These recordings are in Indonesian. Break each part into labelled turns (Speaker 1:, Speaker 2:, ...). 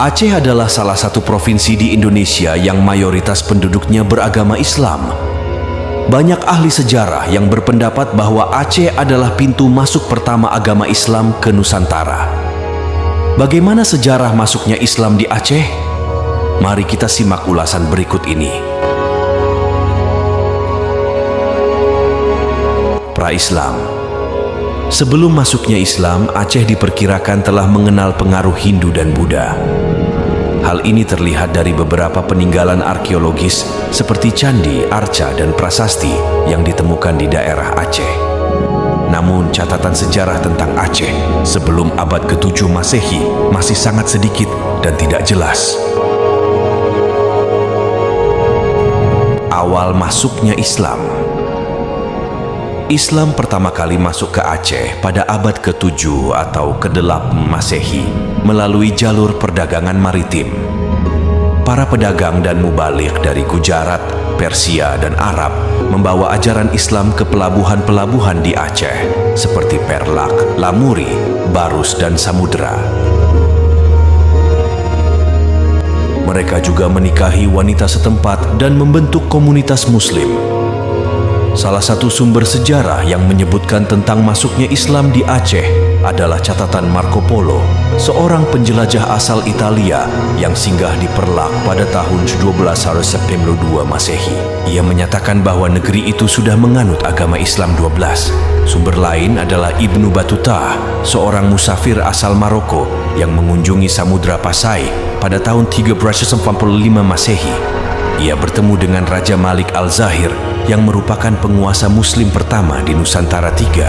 Speaker 1: Aceh adalah salah satu provinsi di Indonesia yang mayoritas penduduknya beragama Islam. Banyak ahli sejarah yang berpendapat bahwa Aceh adalah pintu masuk pertama agama Islam ke Nusantara. Bagaimana sejarah masuknya Islam di Aceh? Mari kita simak ulasan berikut ini. Pra-Islam. Sebelum masuknya Islam, Aceh diperkirakan telah mengenal pengaruh Hindu dan Buddha. Hal ini terlihat dari beberapa peninggalan arkeologis seperti candi, arca, dan prasasti yang ditemukan di daerah Aceh. Namun, catatan sejarah tentang Aceh sebelum abad ke-7 Masehi masih sangat sedikit dan tidak jelas. Awal masuknya Islam. Islam pertama kali masuk ke Aceh pada abad ke-7 atau ke-8 Masehi melalui jalur perdagangan maritim. Para pedagang dan mubalik dari Gujarat, Persia, dan Arab membawa ajaran Islam ke pelabuhan-pelabuhan di Aceh seperti Perlak, Lamuri, Barus, dan Samudera. Mereka juga menikahi wanita setempat dan membentuk komunitas Muslim. Salah satu sumber sejarah yang menyebutkan tentang masuknya Islam di Aceh adalah catatan Marco Polo, seorang penjelajah asal Italia yang singgah di Perlak pada tahun 12 September 2 Masehi. Ia menyatakan bahwa negeri itu sudah menganut agama Islam 12. Sumber lain adalah Ibnu Battuta, seorang musafir asal Maroko yang mengunjungi Samudra Pasai pada tahun 1345 Masehi. Ia bertemu dengan Raja Malik Al-Zahir yang merupakan penguasa Muslim pertama di Nusantara III.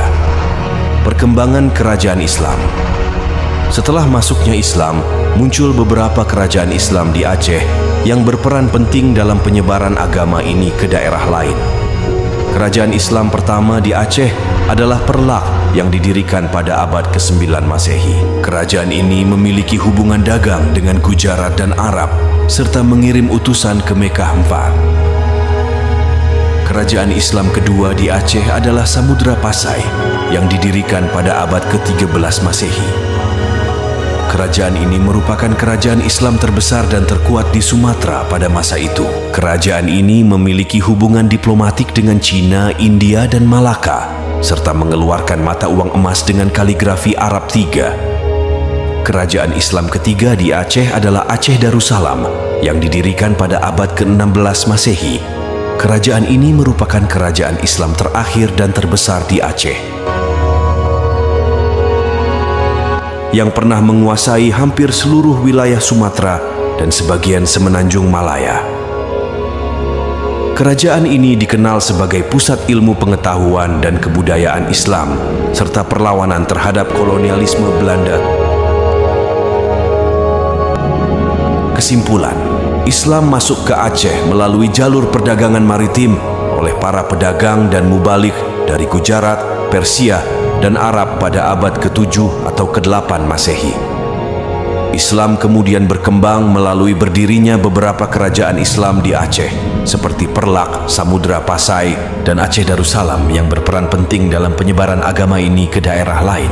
Speaker 1: Perkembangan kerajaan Islam. Setelah masuknya Islam, muncul beberapa kerajaan Islam di Aceh yang berperan penting dalam penyebaran agama ini ke daerah lain. Kerajaan Islam pertama di Aceh adalah Perlak yang didirikan pada abad ke-9 Masehi. Kerajaan ini memiliki hubungan dagang dengan Gujarat dan Arab, serta mengirim utusan ke Mekah IV. Kerajaan Islam kedua di Aceh adalah Samudra Pasai yang didirikan pada abad ke-13 Masehi. Kerajaan ini merupakan kerajaan Islam terbesar dan terkuat di Sumatera pada masa itu. Kerajaan ini memiliki hubungan diplomatik dengan Cina, India, dan Malaka, serta mengeluarkan mata uang emas dengan kaligrafi Arab III. Kerajaan Islam ketiga di Aceh adalah Aceh Darussalam yang didirikan pada abad ke-16 Masehi. Kerajaan ini merupakan kerajaan Islam terakhir dan terbesar di Aceh, yang pernah menguasai hampir seluruh wilayah Sumatera dan sebagian semenanjung Malaya. Kerajaan ini dikenal sebagai pusat ilmu pengetahuan dan kebudayaan Islam, serta perlawanan terhadap kolonialisme Belanda. Kesimpulan, Islam masuk ke Aceh melalui jalur perdagangan maritim oleh para pedagang dan mubalik dari Gujarat, Persia, dan Arab pada abad ke-7 atau ke-8 Masehi. Islam kemudian berkembang melalui berdirinya beberapa kerajaan Islam di Aceh, seperti Perlak, Samudra Pasai, dan Aceh Darussalam yang berperan penting dalam penyebaran agama ini ke daerah lain.